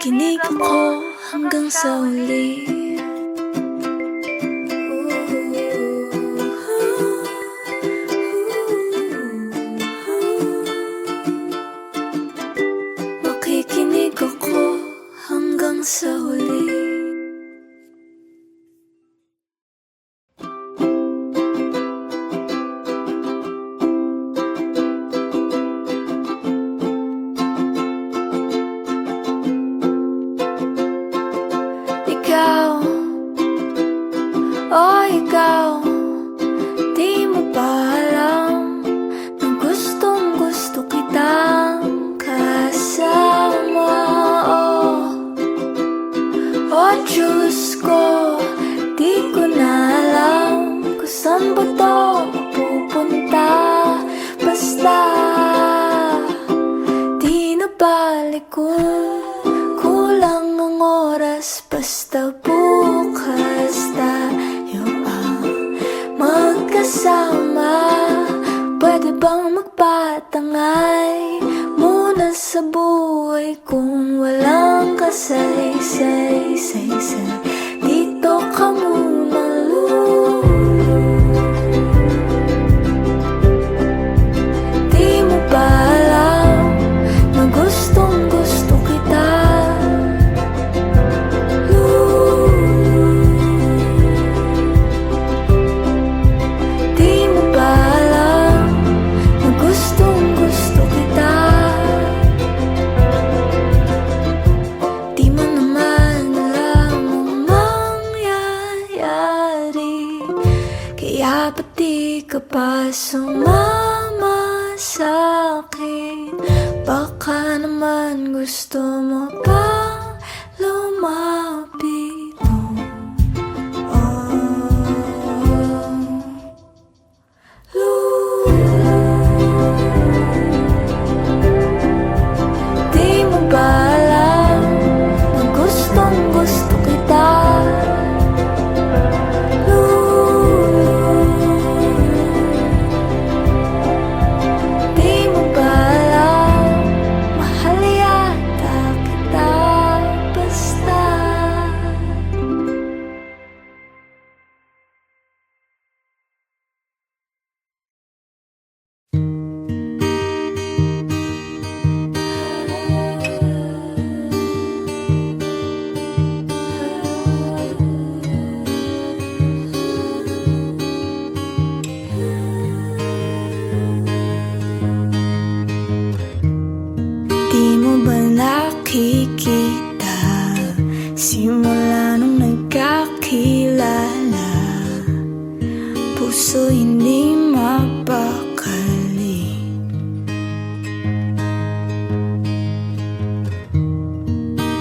Makikinig ako hanggang sa huli. Makikinig ako hanggang sa huli. Ikaw, di mo ba alam na gustong gusto kitang kasama? Oh Diyos ko, di ko na alam kung saan ba to mapupunta. Basta di na balik kung kulang ang oras. Basta bukas tayo magkasama. Pwede bang magpatangay muna sa buhay kung walang kasay-say? Dito ka muna, di mo ba alam na gustong gusto kita? Kaya ba't di ka pa sumama sa'kin? Baka naman gusto mo pa lumapit mo. Di mo ba alam na gustong gusto kita? Di mo ba nakikita simula nung nagkakilala, puso hindi mapakali.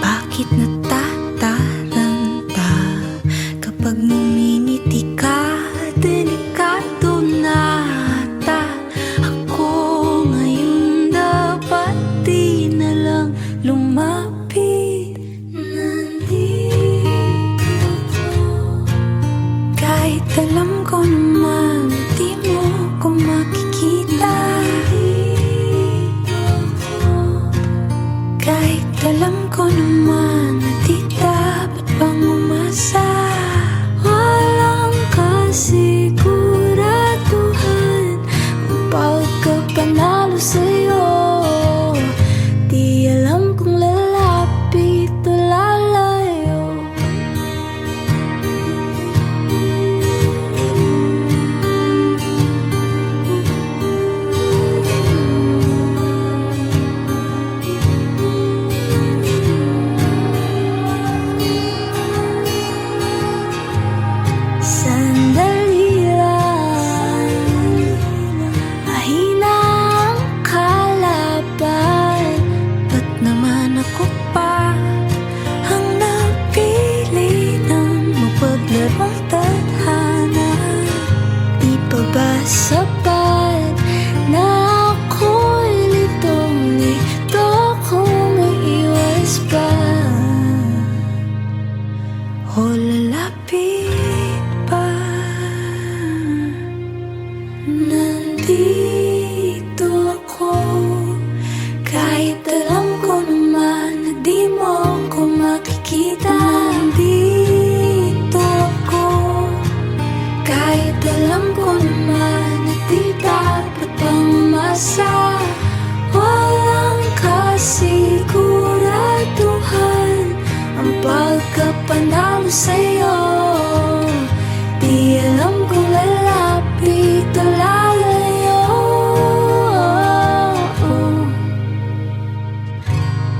Bakit natataranta kapag ngumingiti ka? Delikado na ata ako ngayon. Dapat di na lang lumapit. Nandito ko, kahit alam ko naman di mo ko makikita. Nandito ko, kahit alam ko naman sa'yo. Di alam kung lalapit o lalayo.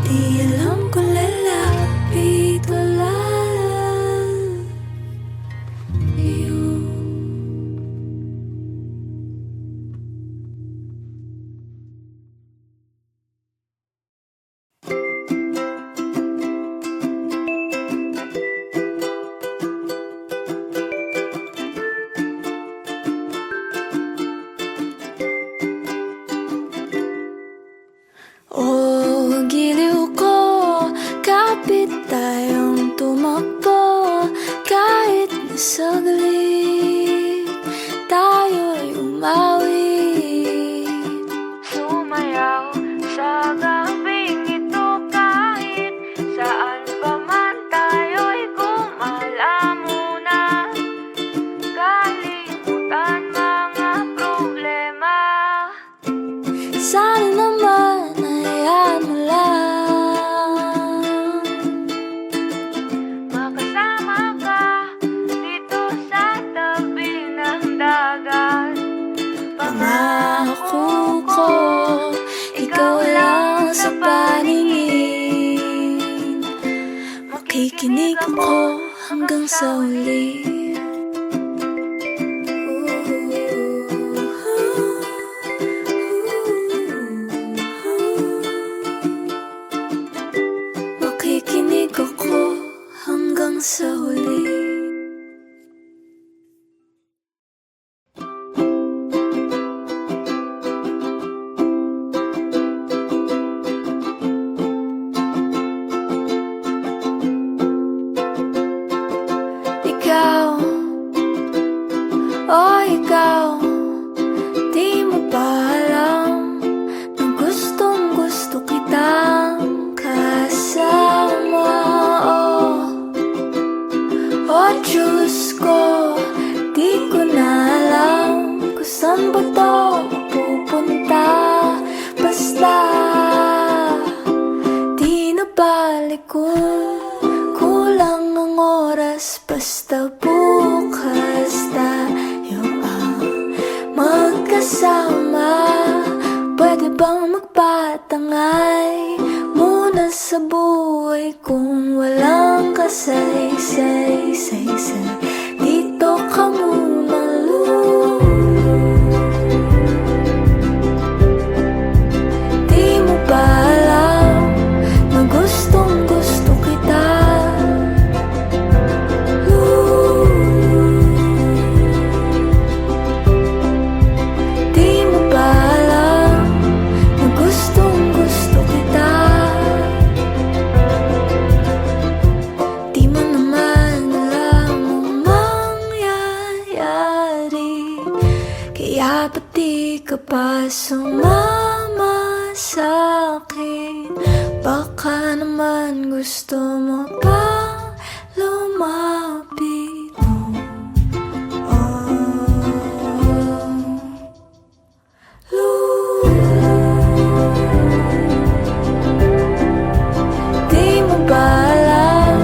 Di alam kung lalapit o lalayo. Oh, giliw ko, kapit tayong tumakbo. Kahit na saglit, tayo'y umawit. Sumayaw sa gabing ito, kahit saan pa man tayo'y gumala muna. Kalimutan mga problema. Sana naman hayaan mo lang makasama ka dito sa tabi ng dagat. Pangako ko, ikaw lang sa paningin. Makikinig ako hanggang sa huli. Makikinig ako hanggang sa huli. Ikaw, oh ikaw, di mo ba alam na gustong gusto kitang kasama? Oh Diyos ko, di ko na alam kung saan ba to mapupunta. Basta di na balik kung kulang ang oras. Basta bukas tayo ang magkasama. Pwede bang magpatangay muna sa buhay kung walang kasay-say? Dito ka muna, di mo ba alam na gustong gusto kita? Di mo ba alam na gustong gusto kita? Di mo naman alam ang mangyayari, kaya pati ka pa sumama sa'kin. Baka naman gusto mo pa lumapit. Di mo ba alam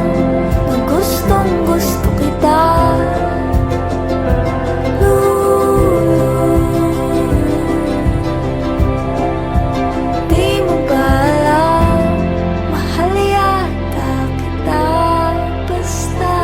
na gustong gusto kita? Di mo ba alam, mahal yata kita basta.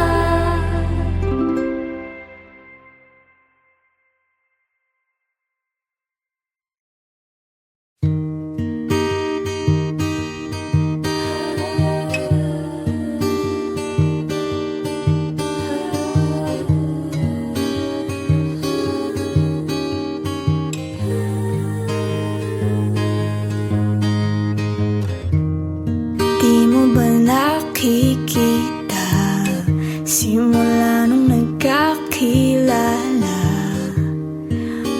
Di mo ba nakikita, simula nung nagkakilala,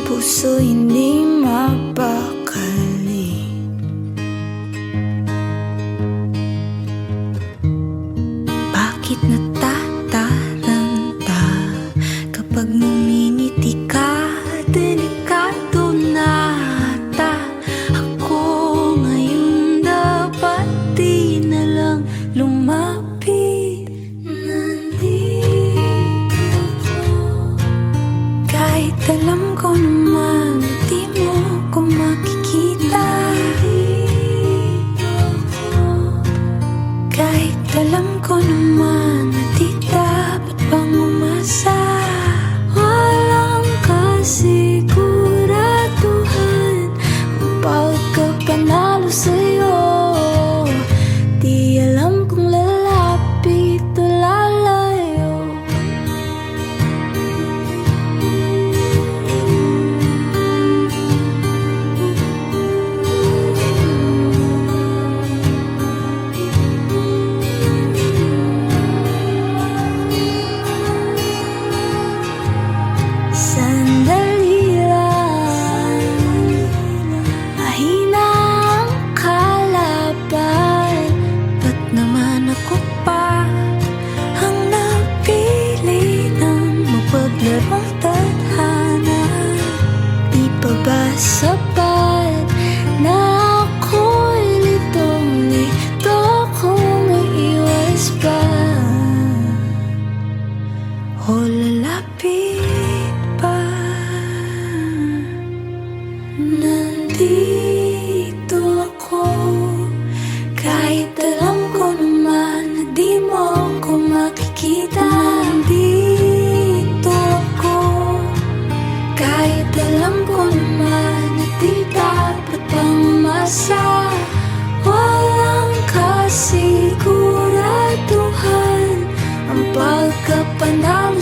puso hindi mapakali. Bakit natataranta kapag ngumingiti ka? Delikado na ata ako ngayon. Dapat di na lang lumapit. Nandito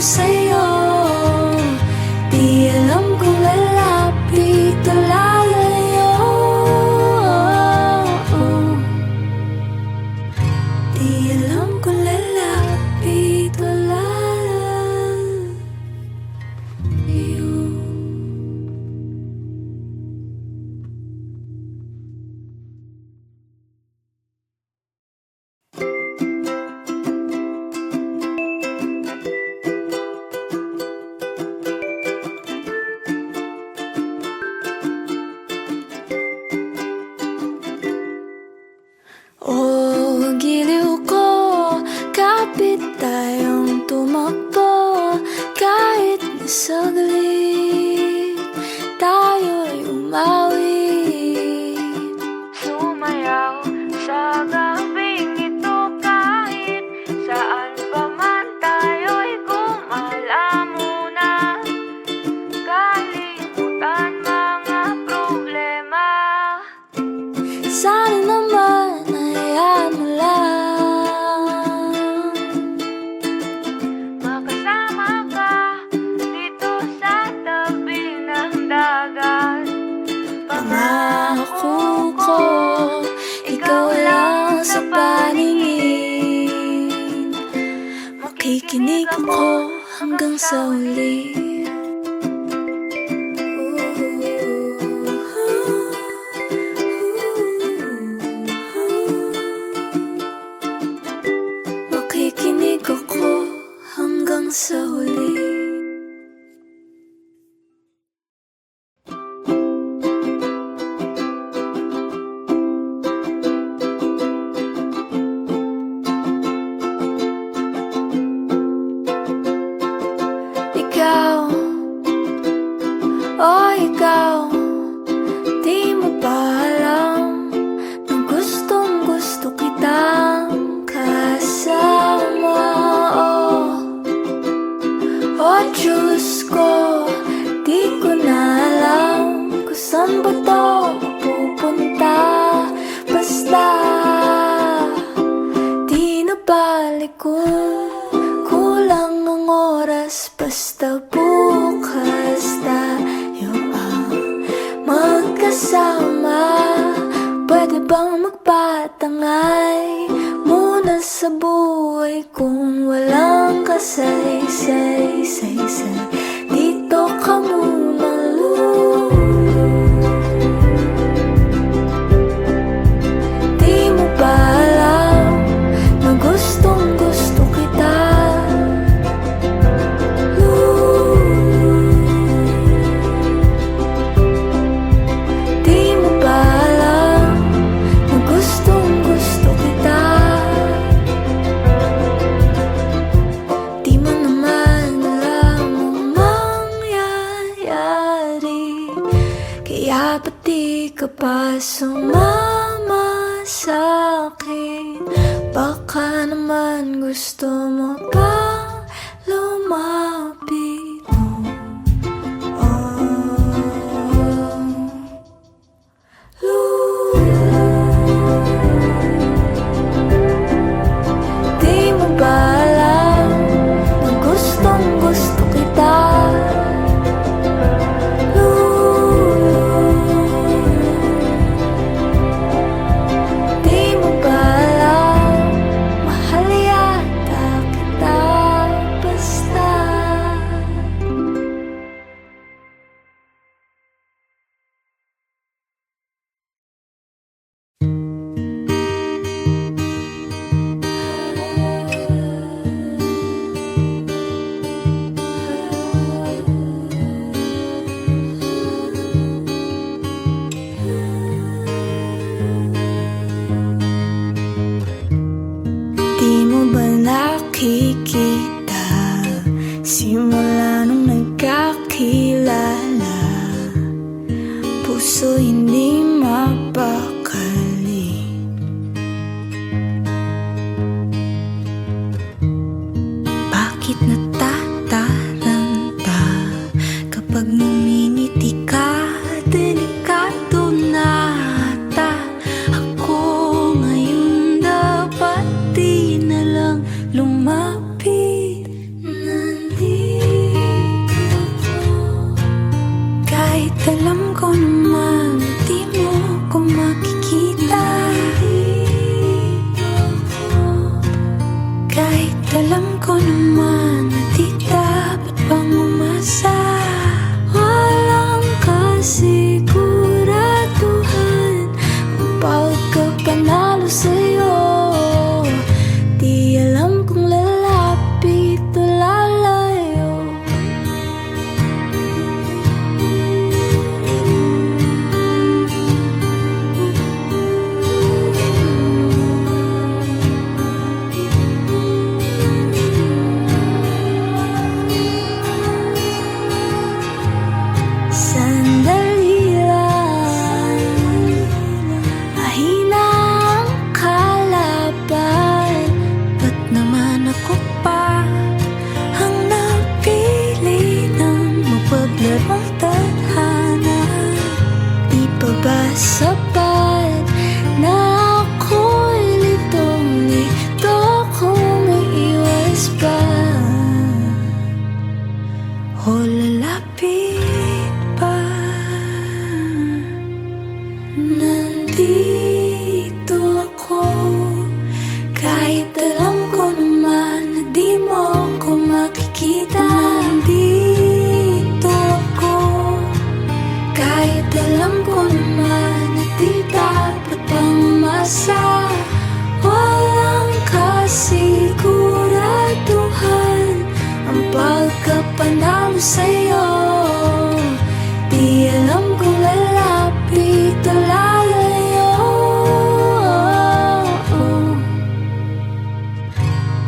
sa'yo. Di alam kung lalapit o lalayo. Di alam kung lalapit o lalayo. Oh, giliw ko, kapit tayong tumakbo. Kahit na saglit, tayo'y umawi. Sumayaw sa gabing ito, kahit saan pa man tayo'y gumala muna. Kalimutan mga problema. Sana naman hayaan mo lang makasama ka dito sa tabi ng dagat. Pangako ko, ikaw lang sa paningin. Makikinig ako hanggang sa huli. Makikinig ako hanggang sa huli. Ikaw, oh ikaw, di mo ba alam na gustong gusto kitang kasama? Oh Diyos ko, di ko na alam kung saan ba to mapupunta. Basta di na balik kung kulang ang oras. Basta bukas tayo ang magkasama. Pwede bang magpatangay muna sa buhay kung walang kasay-say? Dito ka muna, di mo ba alam na gustong gusto kita? Di mo ba alam na gustong gusto kita? Di mo naman alam ang mangyayari, kaya pati ka pa sumama sa'kin. Baka naman gusto mo pa lumapit. Di mo ba alam na gustong gusto kita? Di mo ba alam, mahal yata kita? magkapanalo sa'yo. Di alam kung lalapit o lalayo. Sandali lang, mahina ang kalaban. Ba't naman ako pa ang napili ng mapaglarong tadhana? Di pa ba sapat na ako'y litong-lito kung iiwas pa? O lalapit pa? Nandito ako, kahit alam ko naman na di mo ako makikita. Nandito ako, kahit alam ko naman na di dapat pang umasa. Walang kasiguraduhan ang pagkapanalo sa'yo. Di alam kung lalapit o lalayo.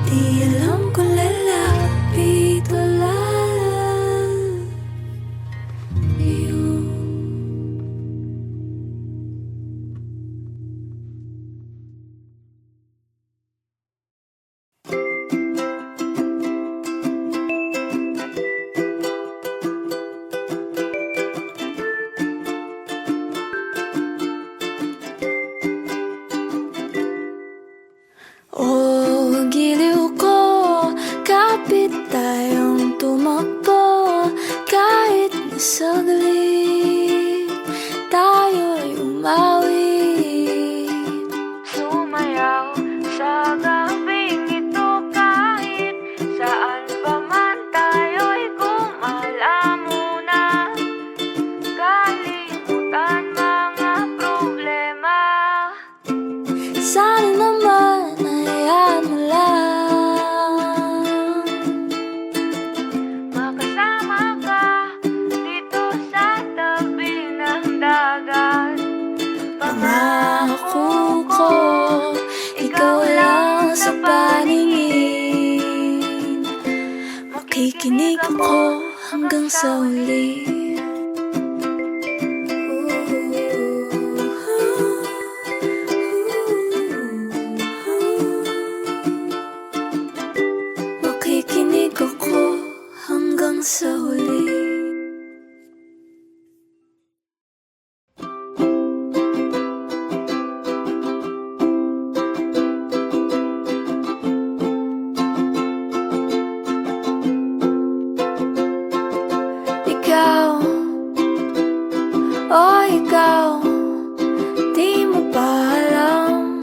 Di alam kung lalapit o lalayo. Oh, giliw ko, kapit tayong tumakbo. Kahit na saglit, tayo'y umawit. Sumayaw sa gabing ito, kahit saan pa man tayo'y gumala muna. Kalimutan mga problema. Sana naman hayaan mo lang makasama ka dito sa tabi ng dagat. Pangako ko, ikaw lang sa paningin. Makikinig ako hanggang sa huli. Makikinig ako hanggang sa huli. Ikaw, oh ikaw, di mo ba alam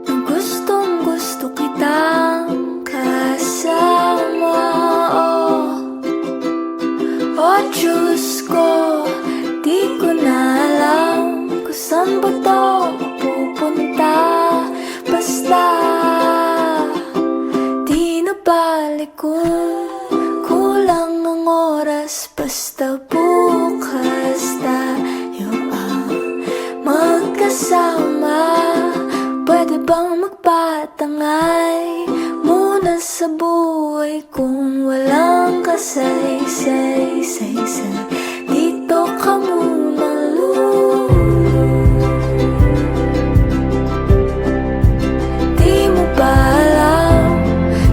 na gustong gusto kitang kasama? Oh Diyos ko, di ko na alam kung saan ba to mapupunta. Basta di na balik kung kulang ang oras. Basta bukas tayo ang magkasama. Pwede bang magpatangay muna sa buhay kung walang kasay-say-say-say? Dito ka muna, di mo ba alam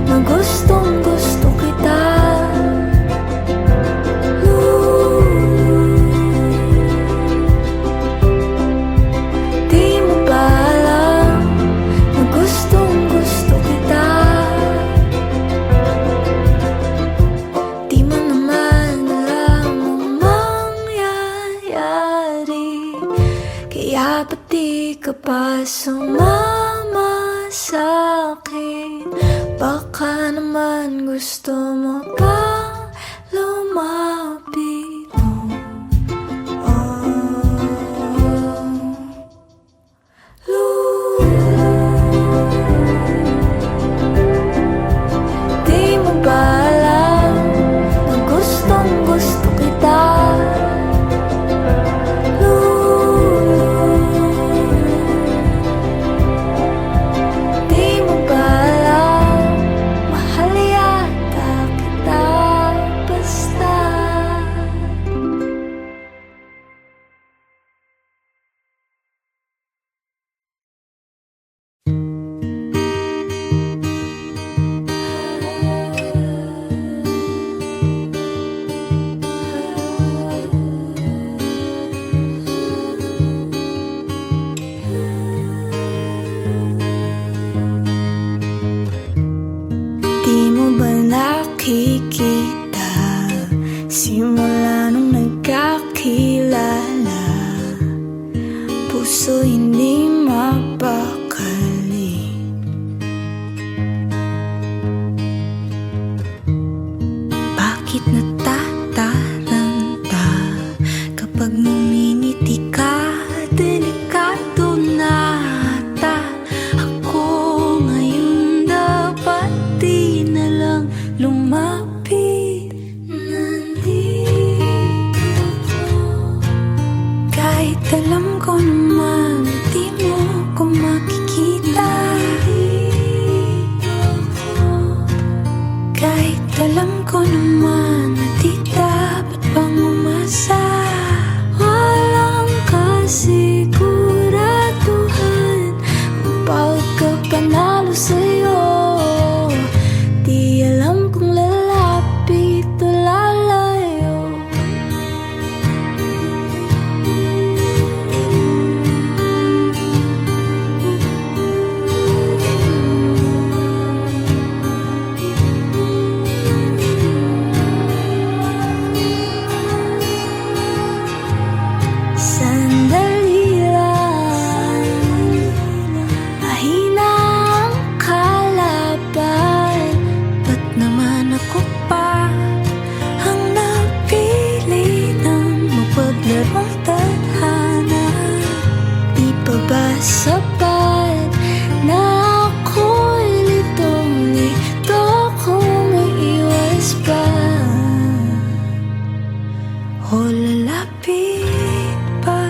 na gustong gusto kita? Di mo ba alam na gustong gusto kita? Di mo naman alam ang mangyayari, kaya ba't di ka pa sumama sa'kin? Baka naman gusto mo pa lumapit. Oh, pagkapanalo sa'yo. Di alam kung lalapit o lalayo. Sandali lang, mahina ang kalaban. Ba't naman ako pa ang napili ng mapaglarong tadhana? Di pa ba sapat na ako'y litong-lito kung iiwas pa? O lalapit pa?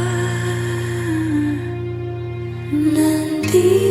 Nandito